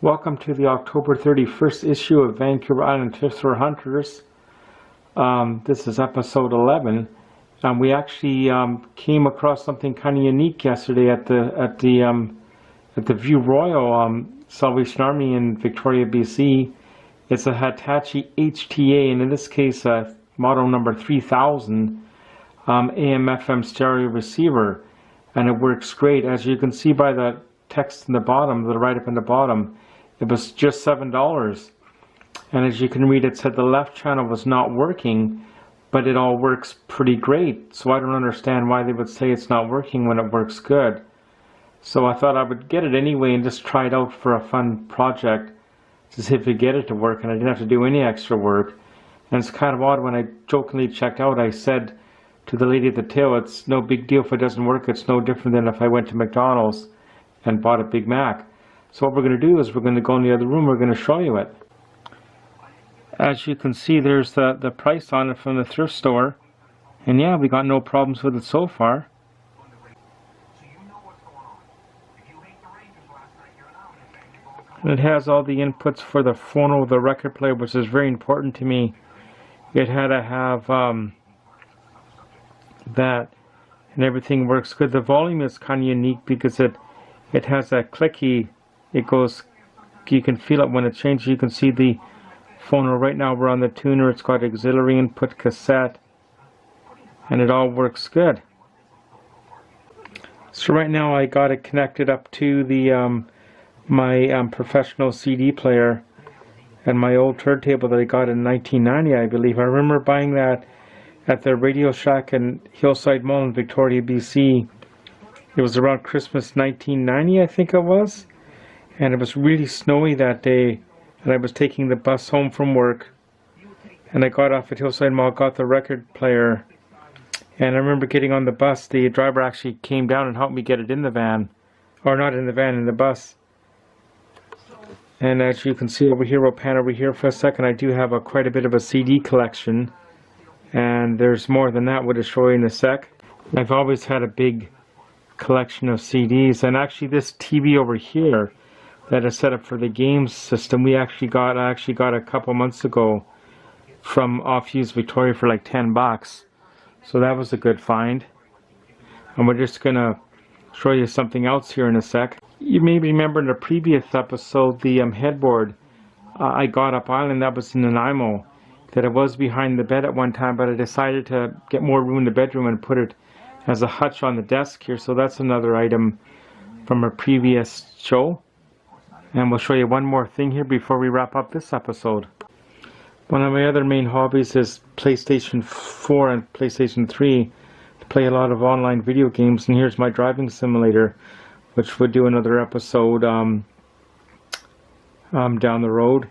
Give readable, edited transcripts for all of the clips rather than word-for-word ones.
Welcome to the October 31st issue of Vancouver Island Tips for Hunters. This is episode 11. We actually came across something kind of unique yesterday at the View Royal Salvation Army in Victoria, BC. It's a Hitachi HTA, and in this case, model number 3000 AM/FM stereo receiver, and it works great. As you can see by the text in the bottom, the right up in the bottom, it was just $7. And as you can read, it said the left channel was not working, but it all works pretty great. So I don't understand why they would say it's not working when it works good. So I thought I would get it anyway and just try it out for a fun project to see if we get it to work, and I didn't have to do any extra work. And it's kind of odd, when I jokingly checked out, I said to the lady at the till, it's no big deal if it doesn't work. It's no different than if I went to McDonald's and bought a Big Mac. So what we're going to do is we're going to go in the other room, we're going to show you it. As you can see, there's the price on it from the thrift store. And yeah, we got no problems with it so far. It has all the inputs for the phono, the record player, which is very important to me. It had to have that, and everything works good. The volume is kind of unique because it has a clicky. It goes, you can feel it when it changes. You can see the phono. Right now we're on the tuner. It's got auxiliary input, cassette, and it all works good. So right now I got it connected up to the my professional CD player and my old turntable that I got in 1990, I believe. I remember buying that at the Radio Shack in Hillside Mall in Victoria, BC. It was around Christmas 1990, I think it was. And it was really snowy that day, and I was taking the bus home from work. And I got off at Hillside Mall, got the record player. And I remember getting on the bus. The driver actually came down and helped me get it in the van. Or not in the van, in the bus. And as you can see over here, we'll pan over here for a second. I do have quite a bit of a CD collection. And there's more than that, we'll show you in a sec. I've always had a big collection of CDs. And actually this TV over here that is set up for the games system, I actually got a couple months ago from Off Use Victoria for like $10. So that was a good find. And we're just gonna show you something else here in a sec. You may remember in a previous episode the headboard I got up island, that was in Nanaimo, that it was behind the bed at one time, but I decided to get more room in the bedroom and put it as a hutch on the desk here. So that's another item from a previous show. And we'll show you one more thing here before we wrap up this episode. One of my other main hobbies is PlayStation 4 and PlayStation 3. To play a lot of online video games, and here's my driving simulator, which we'll do another episode down the road.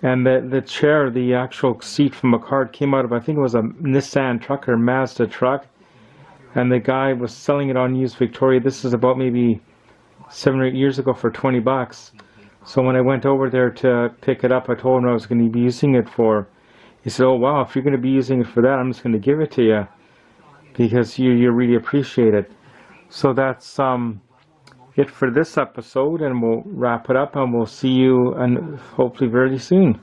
And the chair, the actual seat from a car, came out of, I think it was a Nissan truck or Mazda truck. And the guy was selling it on Used Victoria. This is about maybe 7 or 8 years ago for $20. So when I went over there to pick it up, I told him I was going to be using it for. He said, "Oh wow, if you're going to be using it for that, I'm just going to give it to you because you really appreciate it." So that's it for this episode, and we'll wrap it up, and we'll see you and hopefully very soon.